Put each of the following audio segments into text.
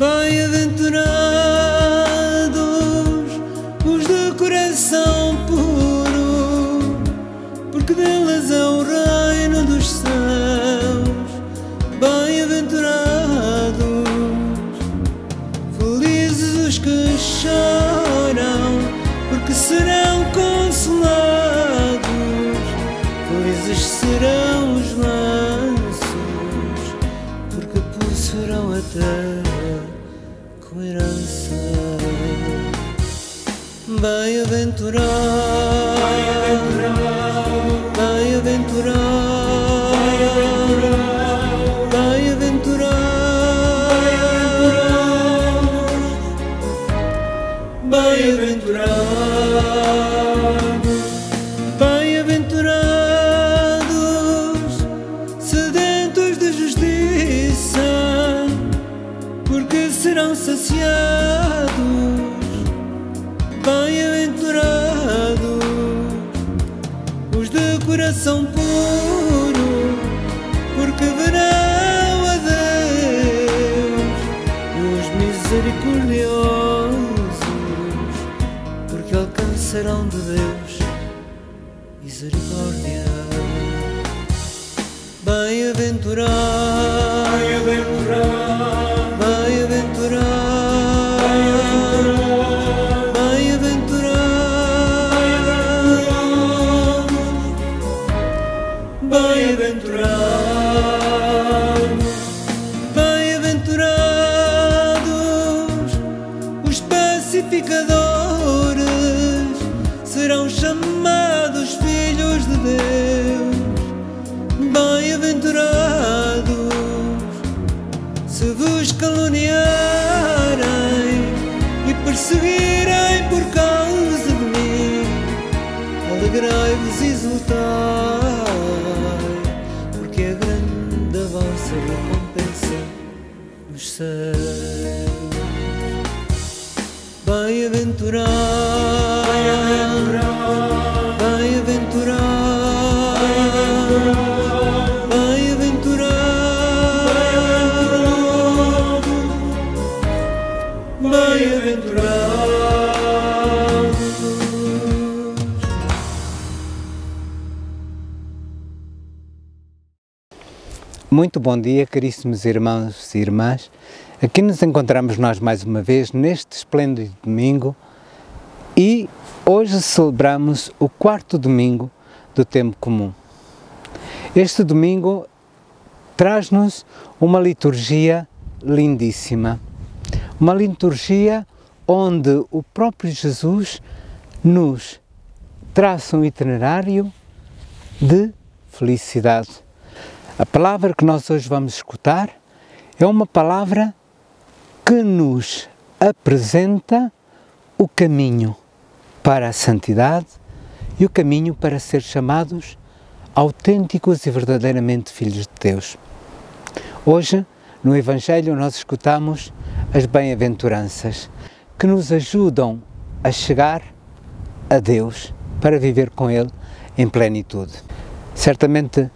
Bem-aventurados os de coração puro, porque deles é o reino dos céus. Bem-aventurados, felizes os que choram, porque serão consolados. Felizes serão os mansos, porque possuirão a terra com herança. Bem-aventurado, bem-aventurado, bem-aventurado, bem-aventurado, bem-aventurados, sedentos de justiça, porque serão saciados. Bem-aventurados os de coração puro, porque verão a Deus. Os misericordiosos, porque alcançarão de Deus misericórdia. Bem-aventurado, bem-aventurado, bem-aventurado, bem-aventurados os pacificadores, serão chamados filhos de Deus. Bem-aventurados se vos caluniarem e perseguirem por causa de mim. Alegrai-vos e exultai, porque é grande a vossa recompensa nos céus. Bem-aventurado, bem-aventurado, bem-aventurado, bem-aventurados. Muito bom dia, caríssimos irmãos e irmãs. Aqui nos encontramos nós mais uma vez neste esplêndido domingo e hoje celebramos o 4º domingo do tempo comum. Este domingo traz-nos uma liturgia lindíssima, uma liturgia onde o próprio Jesus nos traça um itinerário de felicidade. A palavra que nós hoje vamos escutar é uma palavra que nos apresenta o caminho para a santidade e o caminho para ser chamados autênticos e verdadeiramente filhos de Deus. Hoje, no Evangelho, nós escutamos as bem-aventuranças que nos ajudam a chegar a Deus para viver com Ele em plenitude. Certamente,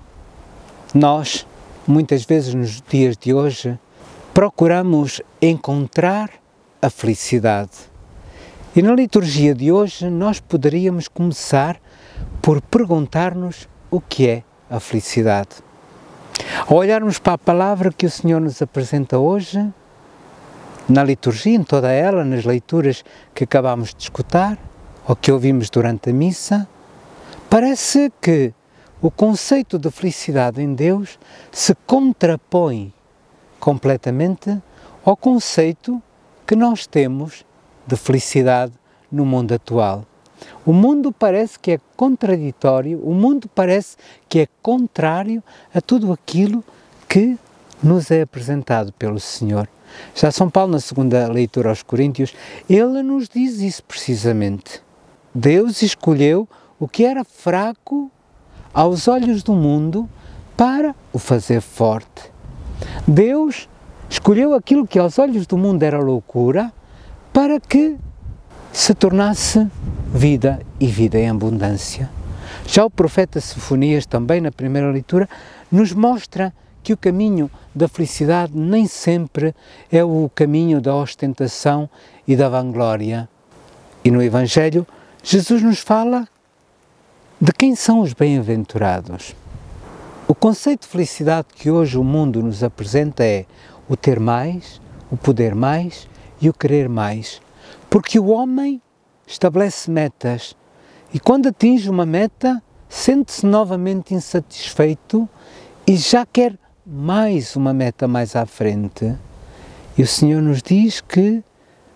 nós, muitas vezes nos dias de hoje, procuramos encontrar a felicidade. E na liturgia de hoje nós poderíamos começar por perguntar-nos o que é a felicidade. Ao olharmos para a palavra que o Senhor nos apresenta hoje, na liturgia, em toda ela, nas leituras que acabamos de escutar, ou que ouvimos durante a missa, parece que o conceito de felicidade em Deus se contrapõe completamente ao conceito que nós temos de felicidade no mundo atual. O mundo parece que é contraditório, o mundo parece que é contrário a tudo aquilo que nos é apresentado pelo Senhor. Já São Paulo, na segunda leitura aos Coríntios, ele nos diz isso precisamente. Deus escolheu o que era fraco aos olhos do mundo para o fazer forte. Deus escolheu aquilo que aos olhos do mundo era loucura para que se tornasse vida e vida em abundância. Já o profeta Sofonias, também na primeira leitura, nos mostra que o caminho da felicidade nem sempre é o caminho da ostentação e da vanglória. E no Evangelho, Jesus nos fala de quem são os bem-aventurados. O conceito de felicidade que hoje o mundo nos apresenta é o ter mais, o poder mais e o querer mais. Porque o homem estabelece metas e quando atinge uma meta, sente-se novamente insatisfeito e já quer mais uma meta mais à frente. E o Senhor nos diz que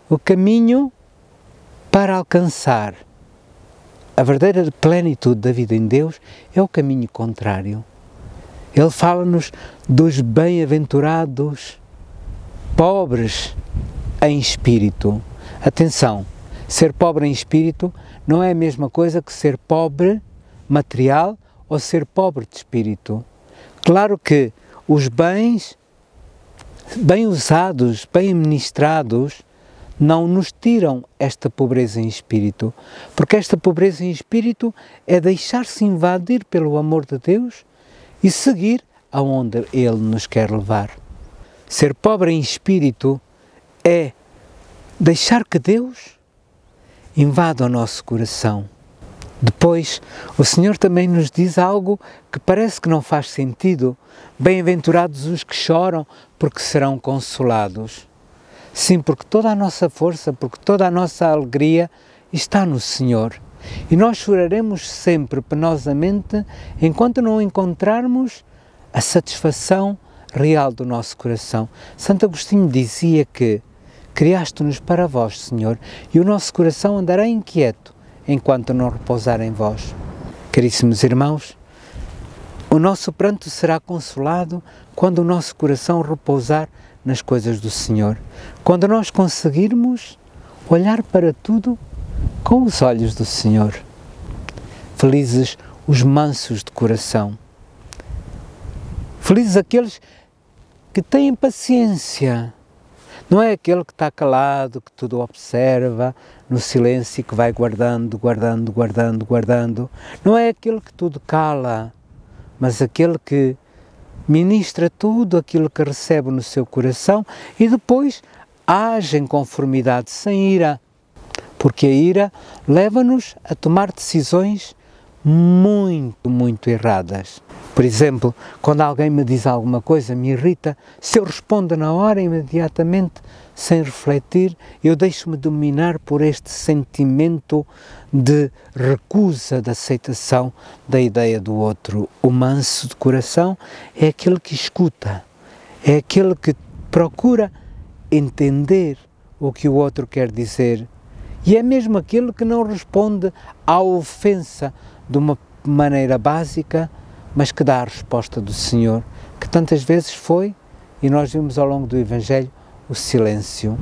o caminho para alcançar a verdadeira plenitude da vida em Deus é o caminho contrário. Ele fala-nos dos bem-aventurados pobres em espírito. Atenção, ser pobre em espírito não é a mesma coisa que ser pobre material ou ser pobre de espírito. Claro que os bens, bem usados, bem administrados, não nos tiram esta pobreza em espírito, porque esta pobreza em espírito é deixar-se invadir pelo amor de Deus e seguir aonde Ele nos quer levar. Ser pobre em espírito é deixar que Deus invada o nosso coração. Depois, o Senhor também nos diz algo que parece que não faz sentido. Bem-aventurados os que choram, porque serão consolados. Sim, porque toda a nossa força, porque toda a nossa alegria está no Senhor. E nós choraremos sempre penosamente enquanto não encontrarmos a satisfação real do nosso coração. Santo Agostinho dizia que criaste-nos para vós, Senhor, e o nosso coração andará inquieto enquanto não repousar em vós. Caríssimos irmãos, o nosso pranto será consolado quando o nosso coração repousar nas coisas do Senhor, quando nós conseguirmos olhar para tudo com os olhos do Senhor. Felizes os mansos de coração. Felizes aqueles que têm paciência. Não é aquele que está calado, que tudo observa, no silêncio, que vai guardando. Não é aquele que tudo cala, mas aquele que ministra tudo aquilo que recebe no seu coração e depois age em conformidade, sem ira. Porque a ira leva-nos a tomar decisões muito erradas. Por exemplo, quando alguém me diz alguma coisa, me irrita, se eu respondo na hora, imediatamente, sem refletir, eu deixo-me dominar por este sentimento de recusa, de aceitação da ideia do outro. O manso de coração é aquele que escuta, é aquele que procura entender o que o outro quer dizer. E é mesmo aquele que não responde à ofensa de uma maneira básica, mas que dá a resposta do Senhor, que tantas vezes foi, e nós vimos ao longo do Evangelho, o silêncio.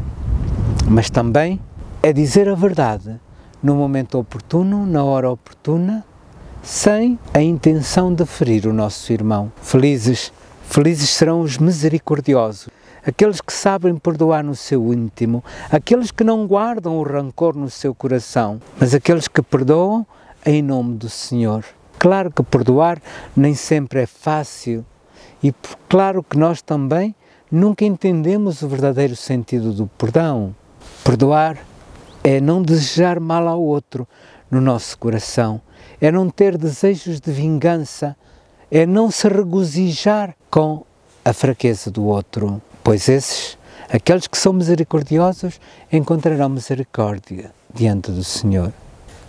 Mas também é dizer a verdade, no momento oportuno, na hora oportuna, sem a intenção de ferir o nosso irmão. Felizes serão os misericordiosos, aqueles que sabem perdoar no seu íntimo, aqueles que não guardam o rancor no seu coração, mas aqueles que perdoam em nome do Senhor. Claro que perdoar nem sempre é fácil e claro que nós também nunca entendemos o verdadeiro sentido do perdão. Perdoar é não desejar mal ao outro no nosso coração, é não ter desejos de vingança, é não se regozijar com a fraqueza do outro, pois aqueles que são misericordiosos, encontrarão misericórdia diante do Senhor.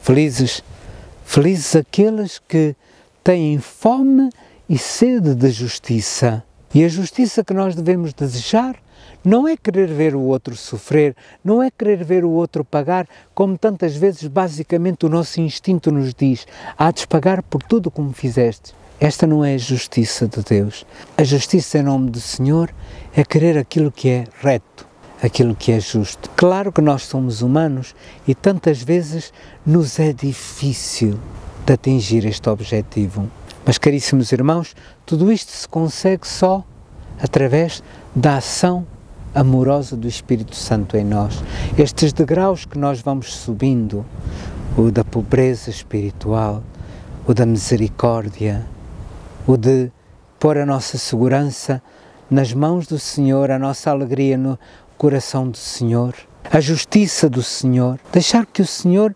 Felizes aqueles que têm fome e sede de justiça. E a justiça que nós devemos desejar não é querer ver o outro sofrer, não é querer ver o outro pagar, como tantas vezes basicamente o nosso instinto nos diz: há de pagar por tudo como fizeste. Esta não é a justiça de Deus. A justiça em nome do Senhor é querer aquilo que é reto, aquilo que é justo. Claro que nós somos humanos e tantas vezes nos é difícil de atingir este objetivo. Mas, caríssimos irmãos, tudo isto se consegue só através da ação amorosa do Espírito Santo em nós. Estes degraus que nós vamos subindo, o da pobreza espiritual, o da misericórdia, o de pôr a nossa segurança nas mãos do Senhor, a nossa alegria no coração do Senhor, a justiça do Senhor, deixar que o Senhor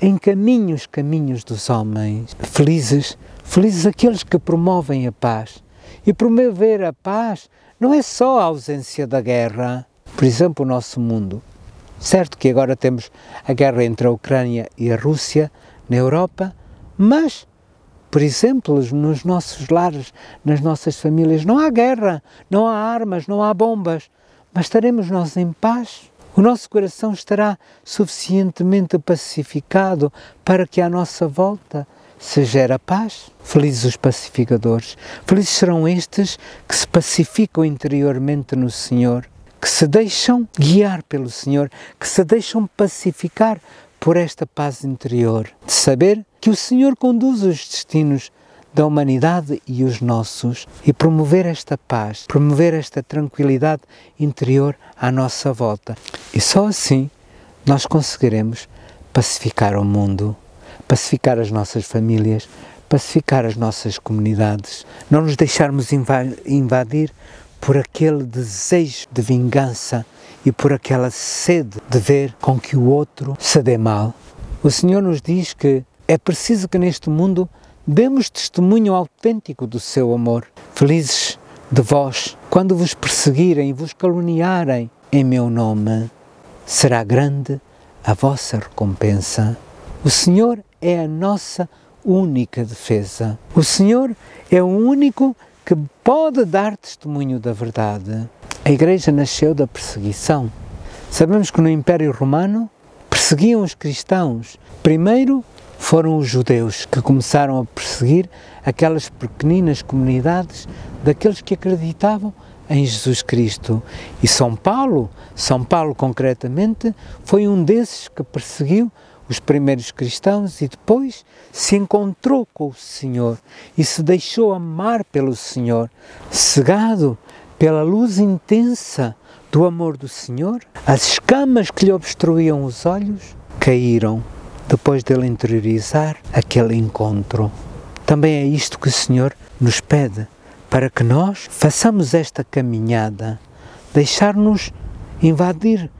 encaminhe os caminhos dos homens. Felizes aqueles que promovem a paz. E promover a paz não é só a ausência da guerra. Por exemplo, o nosso mundo. Certo que agora temos a guerra entre a Ucrânia e a Rússia na Europa, mas, por exemplo, nos nossos lares, nas nossas famílias, não há guerra, não há armas, não há bombas, mas estaremos nós em paz? O nosso coração estará suficientemente pacificado para que à nossa volta se gere a paz? Felizes os pacificadores, felizes serão estes que se pacificam interiormente no Senhor, que se deixam guiar pelo Senhor, que se deixam pacificar por esta paz interior, de saber que o Senhor conduz os destinos da humanidade e os nossos, e promover esta paz, promover esta tranquilidade interior à nossa volta. E só assim nós conseguiremos pacificar o mundo, pacificar as nossas famílias, pacificar as nossas comunidades, não nos deixarmos invadir por aquele desejo de vingança e por aquela sede de ver com que o outro se dê mal. O Senhor nos diz que é preciso que neste mundo demos testemunho autêntico do seu amor. Felizes de vós, quando vos perseguirem e vos caluniarem em meu nome, será grande a vossa recompensa. O Senhor é a nossa única defesa. O Senhor é o único que pode dar testemunho da verdade. A Igreja nasceu da perseguição. Sabemos que no Império Romano perseguiam os cristãos. Primeiro foram os judeus que começaram a perseguir aquelas pequeninas comunidades daqueles que acreditavam em Jesus Cristo. E São Paulo concretamente, foi um desses que perseguiu os primeiros cristãos e depois se encontrou com o Senhor e se deixou amar pelo Senhor. Cegado pela luz intensa do amor do Senhor, as escamas que lhe obstruíam os olhos caíram depois dele interiorizar aquele encontro. Também é isto que o Senhor nos pede, para que nós façamos esta caminhada, deixar-nos invadir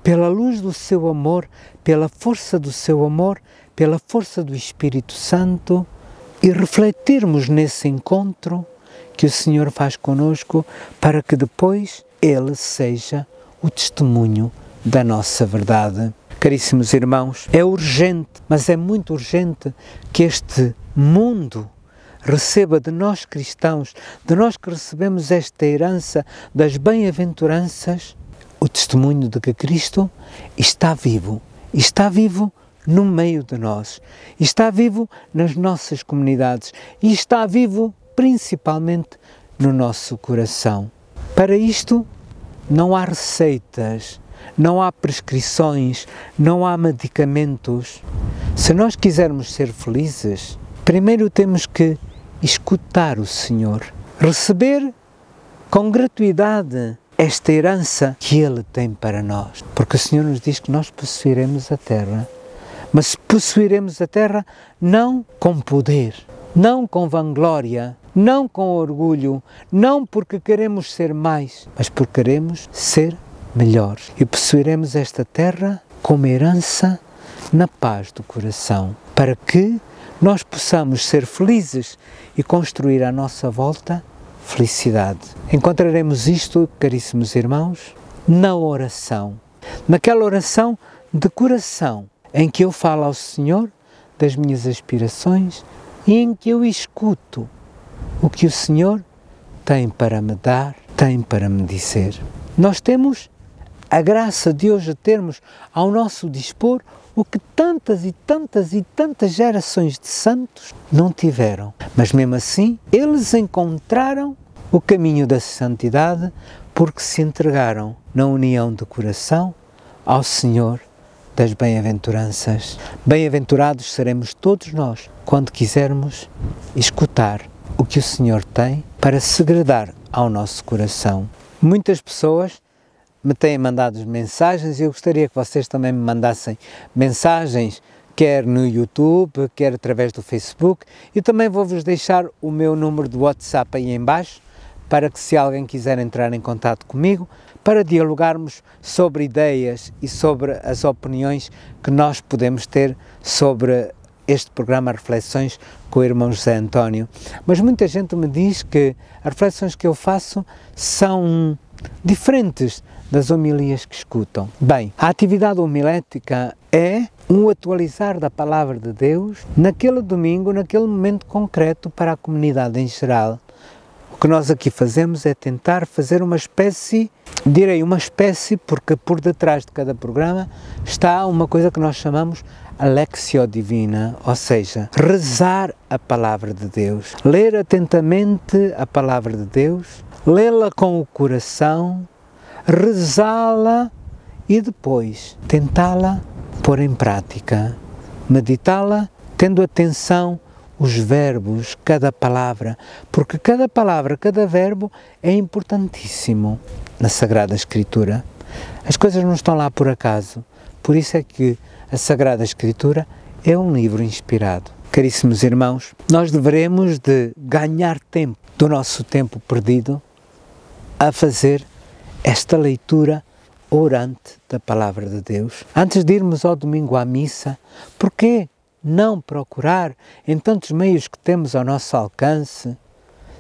pela luz do seu amor, pela força do seu amor, pela força do Espírito Santo e refletirmos nesse encontro que o Senhor faz conosco para que depois Ele seja o testemunho da nossa verdade. Caríssimos irmãos, é urgente, mas é muito urgente que este mundo receba de nós cristãos, de nós que recebemos esta herança das bem-aventuranças, o testemunho de que Cristo está vivo no meio de nós, está vivo nas nossas comunidades e está vivo principalmente no nosso coração. Para isto não há receitas, não há prescrições, não há medicamentos. Se nós quisermos ser felizes, primeiro temos que escutar o Senhor, receber com gratuidade esta herança que Ele tem para nós. Porque o Senhor nos diz que nós possuiremos a terra, mas possuiremos a terra não com poder, não com vanglória, não com orgulho, não porque queremos ser mais, mas porque queremos ser melhores. E possuiremos esta terra como herança na paz do coração, para que nós possamos ser felizes e construir à nossa volta felicidade. Encontraremos isto, caríssimos irmãos, na oração. Naquela oração de coração, em que eu falo ao Senhor das minhas aspirações e em que eu escuto o que o Senhor tem para me dar, tem para me dizer. Nós temos a graça de hoje termos ao nosso dispor o que tantas e tantas e tantas gerações de santos não tiveram. Mas mesmo assim, eles encontraram o caminho da santidade porque se entregaram na união de coração ao Senhor das bem-aventuranças. Bem-aventurados seremos todos nós quando quisermos escutar o que o Senhor tem para segredar ao nosso coração. Muitas pessoas me têm mandado mensagens e eu gostaria que vocês também me mandassem mensagens quer no YouTube, quer através do Facebook, e também vou-vos deixar o meu número de WhatsApp aí em baixo, para que se alguém quiser entrar em contato comigo, para dialogarmos sobre ideias e sobre as opiniões que nós podemos ter sobre este programa Reflexões com o irmão José António. Mas muita gente me diz que as reflexões que eu faço são diferentes das homilias que escutam. Bem, a atividade homilética é um atualizar da Palavra de Deus naquele domingo, naquele momento concreto para a comunidade em geral. O que nós aqui fazemos é tentar fazer uma espécie, direi uma espécie, porque por detrás de cada programa está uma coisa que nós chamamos a Lectio Divina, ou seja, rezar a Palavra de Deus, ler atentamente a Palavra de Deus, lê-la com o coração, rezá-la e depois tentá-la pôr em prática, meditá-la tendo atenção os verbos, cada palavra, porque cada palavra, cada verbo é importantíssimo na Sagrada Escritura. As coisas não estão lá por acaso, por isso é que a Sagrada Escritura é um livro inspirado. Caríssimos irmãos, nós deveremos de ganhar tempo do nosso tempo perdido a fazer esta leitura orante da Palavra de Deus. Antes de irmos ao domingo à missa, porquê não procurar, em tantos meios que temos ao nosso alcance,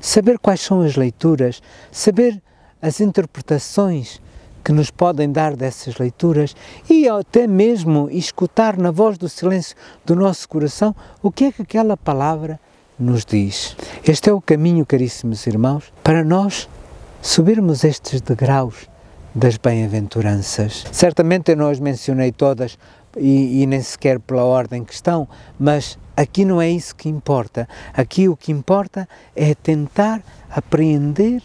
saber quais são as leituras, saber as interpretações que nos podem dar dessas leituras e até mesmo escutar na voz do silêncio do nosso coração o que é que aquela palavra nos diz. Este é o caminho, caríssimos irmãos, para nós subirmos estes degraus das bem-aventuranças. Certamente eu não as mencionei todas e nem sequer pela ordem que estão, mas aqui não é isso que importa. Aqui o que importa é tentar apreender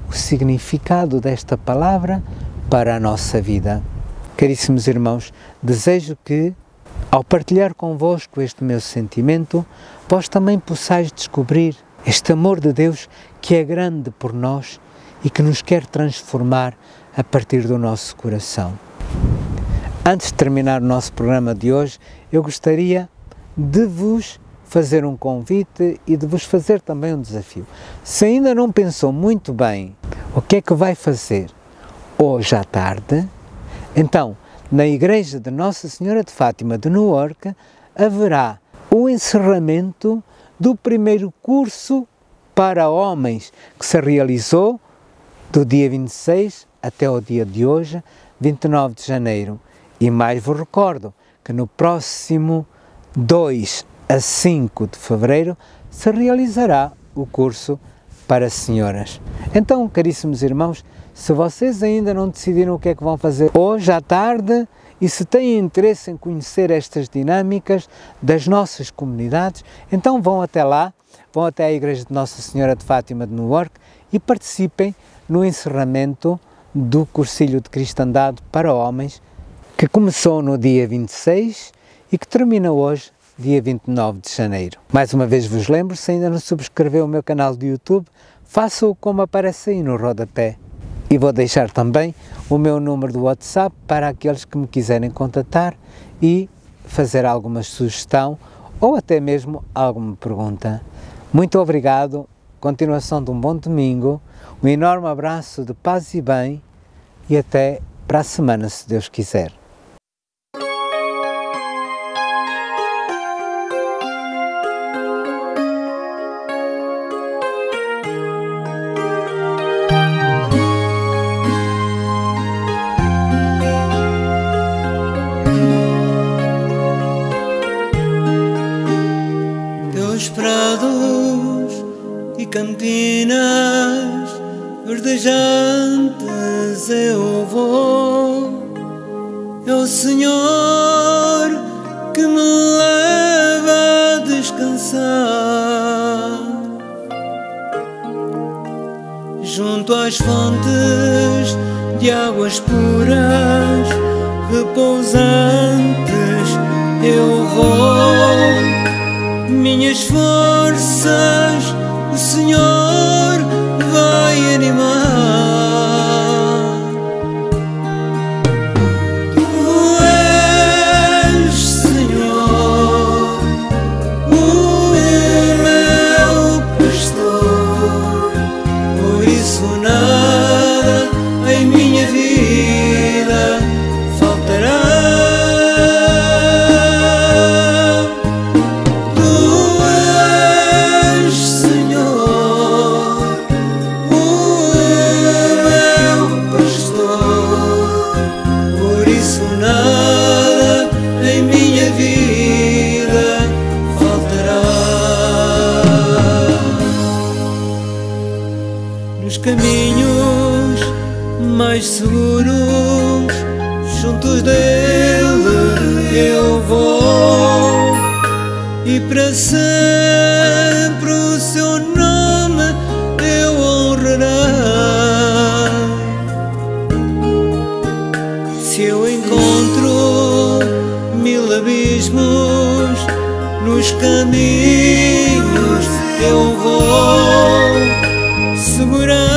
o significado desta palavra para a nossa vida. Caríssimos irmãos, desejo que, ao partilhar convosco este meu sentimento, vós também possais descobrir este amor de Deus que é grande por nós e que nos quer transformar a partir do nosso coração. Antes de terminar o nosso programa de hoje, eu gostaria de vos fazer um convite e de vos fazer também um desafio. Se ainda não pensou muito bem o que é que vai fazer hoje à tarde, então, na Igreja de Nossa Senhora de Fátima de Newark, haverá o encerramento do primeiro curso para homens que se realizou do dia 26 até o dia de hoje, 29 de janeiro. E mais vos recordo que no próximo 2 a 5 de fevereiro se realizará o curso para senhoras. Então, caríssimos irmãos, se vocês ainda não decidiram o que é que vão fazer hoje à tarde e se têm interesse em conhecer estas dinâmicas das nossas comunidades, então vão até lá, vão até a Igreja de Nossa Senhora de Fátima de Newark e participem no encerramento do cursilho de cristandade para homens que começou no dia 26 e que termina hoje, dia 29 de janeiro. Mais uma vez vos lembro, se ainda não subscreveu o meu canal de YouTube, faça-o como aparece aí no rodapé. E vou deixar também o meu número de WhatsApp para aqueles que me quiserem contatar e fazer alguma sugestão ou até mesmo alguma pergunta. Muito obrigado, continuação de um bom domingo, um enorme abraço de paz e bem e até para a semana, se Deus quiser. Teus prados e campinas verdejantes eu vou, é o Senhor que me leva a descansar. Junto às fontes de águas puras, repousantes, eu vou. Minhas forças o Senhor vai animar. Tu és, Senhor, Jesus, juntos dele eu vou, e para sempre o seu nome eu honrarei. Se eu encontro mil abismos nos caminhos, eu vou segurar